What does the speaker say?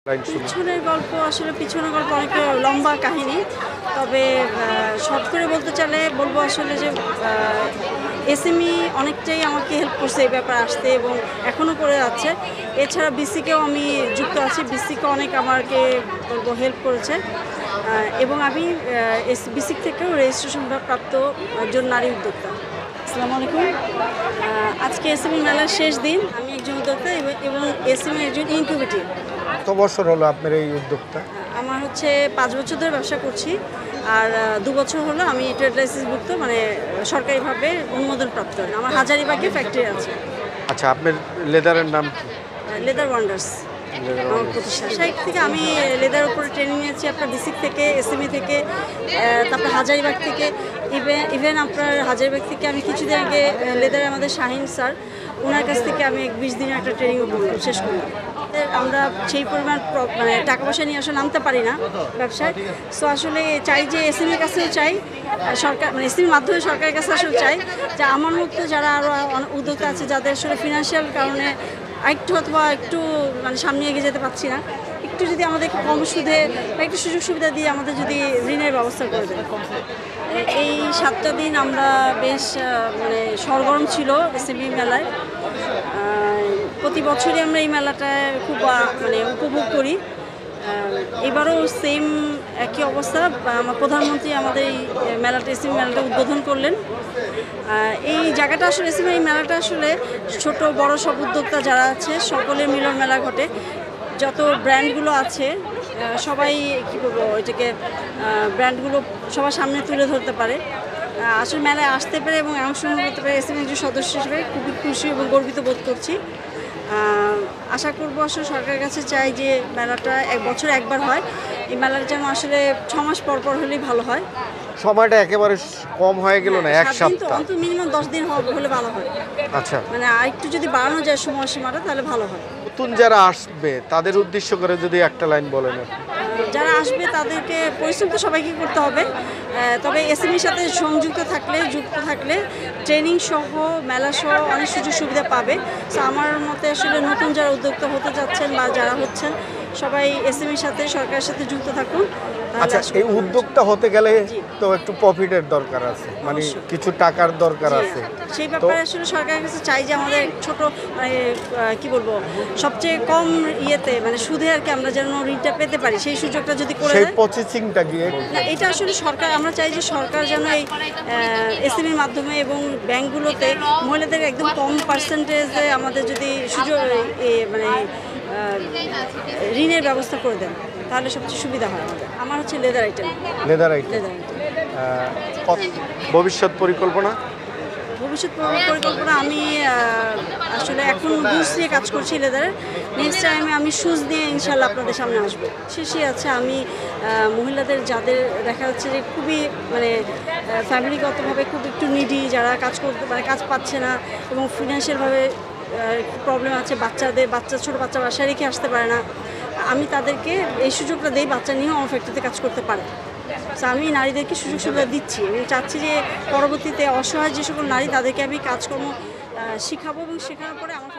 পিছনের গল্প আসলে পিছনের গল্প অনেক লম্বা কাহিনী, তবে শর্ট করে বলতে চাইলে বলবো আসলে যে এসএমই অনেকটাই আমাকে হেল্প করছে এই ব্যাপারে আসতে এবং এখনও করে যাচ্ছে। এছাড়া বিসিকেও আমি যুক্ত আছি, বিসিকে অনেক আমাকে বলবো হেল্প করেছে এবং আমি বিসিক থেকেও রেজিস্ট্রেশন প্রাপ্ত একজন নারী উদ্যোক্তা। আসসালামু আলাইকুম। আজকে এসএমই মেলার শেষ দিন। আমি একজন উদ্যোক্তা এবং এসএমই একজন ইনকিউবেটর। কত বছর হলো আপনার এই উদ্যোগটা? আমার হচ্ছে 5 বছর ধরে ব্যবসা করছি, আর 2 বছর হলো আমি ট্রেড লাইসেন্সভুক্ত, মানে সরকারিভাবে অনুমোদনপ্রাপ্ত। আমার হাজারিবাগে ফ্যাক্টরি আছে। আচ্ছা, আপনার লেদারের নাম কি? লেদার ওয়ান্ডার্স আমার প্রতিষ্ঠান। সেই থেকে আমি লেদার উপরে ট্রেনিং নিয়েছি আপনার বিসিক থেকে, এসএমই থেকে, তারপর হাজারিবাগ থেকে। ইভেন আপনার হাজারিবাগ থেকে আমি কিছুদিন আগে লেদারে আমাদের শাহিন স্যার, ওনার কাছ থেকে আমি 20 দিনের একটা ট্রেনিংও করলাম, শেষ করলাম। আমরা সেই পরিমাণ মানে টাকা পয়সা নিয়ে আসলে নামতে পারি না ব্যবসায়। সো আসলে চাই যে এসএমইর কাছেও চাই, সরকার মানে এসএমইর মাধ্যমে সরকারের কাছে আসলে চাই যে আমার মতো যারা আরও উদ্যোক্তা আছে, যাদের আসলে ফিনান্সিয়াল কারণে একটু অথবা একটু মানে সামনে এগিয়ে যেতে পারছি না, একটু যদি আমাদের কম সুদে বা একটু সুযোগ সুবিধা দিয়ে আমাদের যদি ঋণের ব্যবস্থা করে দেয়। এই 7টা দিন আমরা বেশ মানে সরগরম ছিল এসএমই মেলায়। প্রতি বছরই আমরা এই মেলাটায় খুব মানে উপভোগ করি। এবারও সেম একই অবস্থা। আমার প্রধানমন্ত্রী আমাদের এই মেলাটা এসএমই মেলাটা উদ্বোধন করলেন। এই জায়গাটা আসলে এসএমই এই মেলাটা আসলে ছোট বড় সব উদ্যোক্তা যারা আছে সকলের মিলন মেলা ঘটে। যত ব্র্যান্ডগুলো আছে সবাই কী বলবো এটাকে ব্র্যান্ডগুলো সবার সামনে তুলে ধরতে পারে। আসলে মেলায় আসতে পারে এবং অংশগ্রহণ করতে পারে এসএমই একজন সদস্য হিসেবে খুবই খুশি এবং গর্বিত বোধ করছি। আশা করবো আসলে সরকারের কাছে চাই যে মেলাটা বছর একবার হয়। এই মেলাটা যেন আসলে 6 মাস পর পর হলেই ভালো হয়। সময়টা একেবারে কম হয়ে গেল না? 1 সপ্তাহ অন্তত মিনিমাম 10 দিন হলে ভালো হয়। আচ্ছা, মানে আরেকটু যদি বাড়ানো যায় সময়সীমাটা তাহলে ভালো হয়। নতুন যারা আসবে তাদের উদ্দেশ্য করে যদি একটা লাইন বলেন। যারা আসবে তাদেরকে পরিশ্রম তো সবাইকে করতে হবে, তবে এসএমইর সাথে যুক্ত থাকলে ট্রেনিং সহ মেলা সহ অনেক সুযোগ সুবিধা পাবে। তো আমার মতে আসলে নতুন যারা উদ্যোক্তা হতে যাচ্ছেন বা যারা হচ্ছেন সবাই এসএমইর সাথে সরকারের সাথে যুক্ত থাকুন। আচ্ছা, এই উদ্যোক্তা হতে গেলে তো একটু প্রফিটের দরকার আছে, মানে কিছু টাকার দরকার আছে। সেই ব্যাপারে আসলে সরকারের কাছে চাই যে আমাদের ছোট মানে কি বলবো সবচেয়ে কম ইয়েতে মানে সুদে আর কি আমরা যেন ঋণটা পেতে পারি, সেই সুযোগটা যদি করে সেই দেয়। প্রসেসিংটা গিয়ে না, এটা আসলে সরকার, আমরা চাই যে সরকার যেন এই এসএমইর মাধ্যমে এবং ব্যাংকগুলোতে মহিলাদের একদম কম পার্সেন্টেজে আমাদের যদি সুযোগ মানে ঋণের ব্যবস্থা করে দেন তাহলে সবচেয়ে সুবিধা হয় আমাদের। আমার হচ্ছে লেদার আইটেম। ভবিষ্যৎ পরিকল্পনা আমি আসলে এখন বুস নিয়ে কাজ করছি লেদারের। নেক্সট টাইমে আমি শুজ নিয়ে ইনশাল্লাহ আপনাদের সামনে আসবো। শেষে আছে আমি মহিলাদের যাদের দেখা যাচ্ছে যে খুবই মানে ফ্যামিলিগতভাবে খুব একটু নিডি, যারা কাজ পাচ্ছে না এবং ফিনান্সিয়ালভাবে প্রবলেম আছে, ছোটো বাচ্চা বাসায় রেখে আসতে পারে না, আমি তাদেরকে এই সুযোগটা দিই, বাচ্চা নিয়েও আমার ফ্যাক্টরিতে কাজ করতে পারে। তো আমি নারীদেরকে সুযোগ সুবিধা দিচ্ছি এবং চাচ্ছি যে পরবর্তীতে অসহায় যে সকল নারী তাদেরকে আমি কাজকর্ম শিখাবো এবং শেখানোর পরে আমার